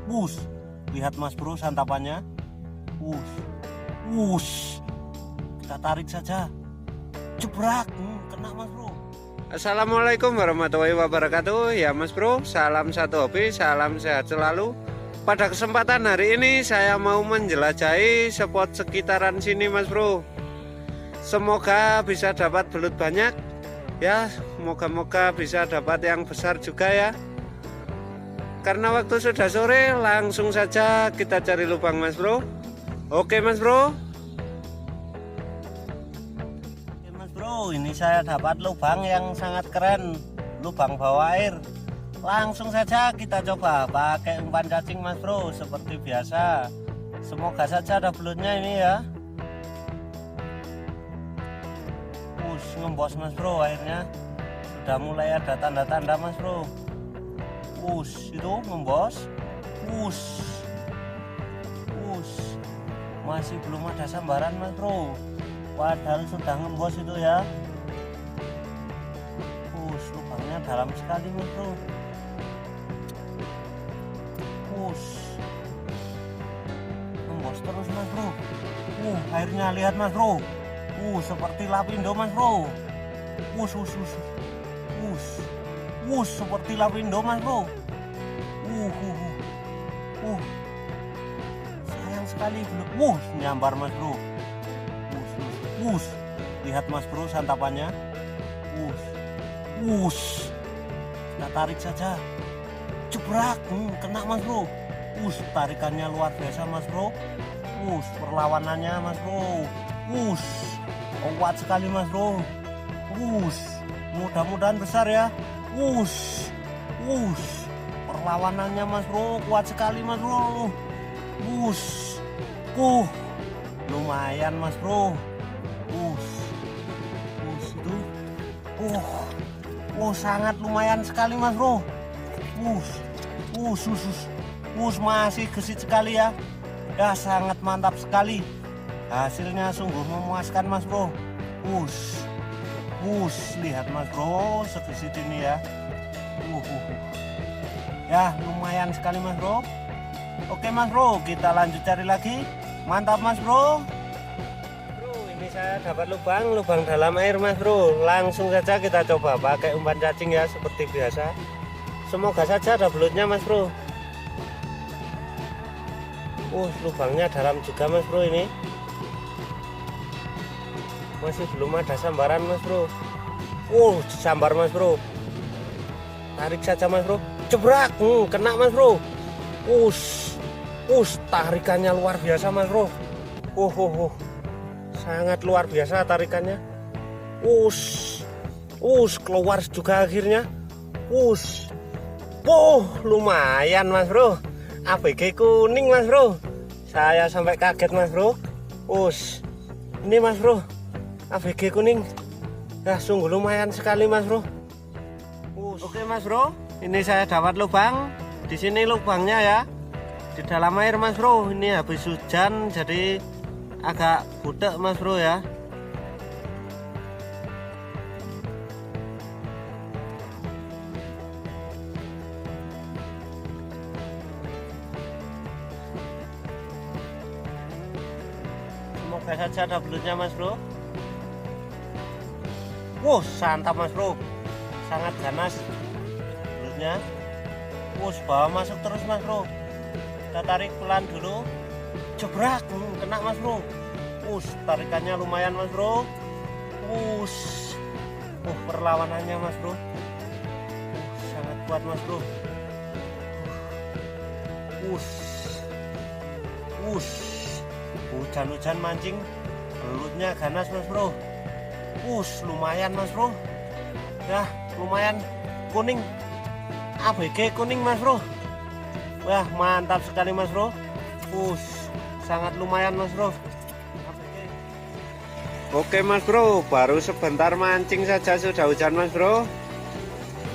Wush, lihat mas bro santapannya. Wush, wush, kita tarik saja. Jebrak, kena mas bro. Assalamualaikum warahmatullahi wabarakatuh. Ya mas bro, salam satu hobi, salam sehat selalu. Pada kesempatan hari ini saya mau menjelajahi spot sekitaran sini mas bro. Semoga bisa dapat belut banyak ya, moga-moga bisa dapat yang besar juga ya. Karena waktu sudah sore, langsung saja kita cari lubang mas bro. Oke mas bro. Oke mas bro, ini saya dapat lubang yang sangat keren, lubang bawah air. Langsung saja kita coba pakai umpan cacing mas bro, seperti biasa. Semoga saja ada belutnya ini ya. Ngembos mas bro, airnya sudah mulai ada tanda-tanda mas bro. Itu ngembos. Masih belum ada sambaran mas bro, padahal sudah ngembos itu ya. Lubangnya dalam sekali mas bro. Ngembos terus mas bro. Airnya lihat mas bro. Seperti lapindo mas bro. Seperti lapindo mas bro. Sayang sekali belum. Nyambar mas bro. Lihat mas bro santapannya. Kita tarik saja. Jebrak, kena mas bro. Tarikannya luar biasa mas bro. Perlawanannya mas bro. Kuat sekali mas bro. Mudah-mudahan besar ya. Perlawanannya mas bro kuat sekali mas bro. Lumayan mas bro. Itu sangat lumayan sekali mas bro. Masih gesit sekali ya. Ya sangat mantap sekali. Hasilnya sungguh memuaskan mas bro. Lihat mas bro, segesit ini ya. Ya lumayan sekali mas bro. Oke mas bro, kita lanjut cari lagi. Mantap mas bro. Ini saya dapat lubang dalam air mas bro. Langsung saja kita coba pakai umpan cacing ya, seperti biasa. Semoga saja ada belutnya mas bro. Lubangnya dalam juga mas bro ini. Masih belum ada sambaran mas bro. Sambar mas bro. Tarik saja mas bro. Jebrak, kena mas bro. Tarikannya luar biasa mas bro. Sangat luar biasa tarikannya. Keluar juga akhirnya. Lumayan mas bro. ABG kuning mas bro. Saya sampai kaget mas bro. Ini mas bro, ABG kuning. Ya sungguh lumayan sekali mas bro. Oke mas bro, ini saya dapat lubang. Di sini lubangnya ya, di dalam air mas bro. Ini habis hujan jadi agak butek mas bro ya. Semoga saja ada belutnya mas bro. Santap mas bro, sangat ganas belutnya. Bawa masuk terus mas bro. Kita tarik pelan dulu. Jebrak, kena mas bro. Tarikannya lumayan mas bro. Perlawanannya mas bro. Sangat kuat mas bro. Hujan-hujan mancing, belutnya ganas mas bro. Lumayan mas bro. Ya lumayan, kuning, ABG kuning mas bro. Wah mantap sekali mas bro. Sangat lumayan mas bro. Oke mas bro, baru sebentar mancing saja sudah hujan mas bro.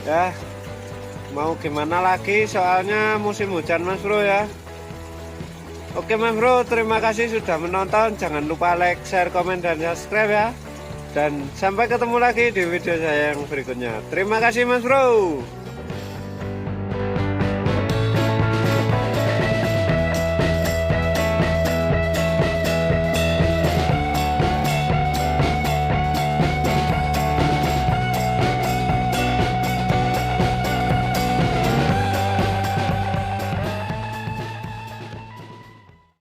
Ya mau gimana lagi, soalnya musim hujan mas bro ya. Oke mas bro, terima kasih sudah menonton. Jangan lupa like, share, komen, dan subscribe ya. Dan sampai ketemu lagi di video saya yang berikutnya. Terima kasih mas bro.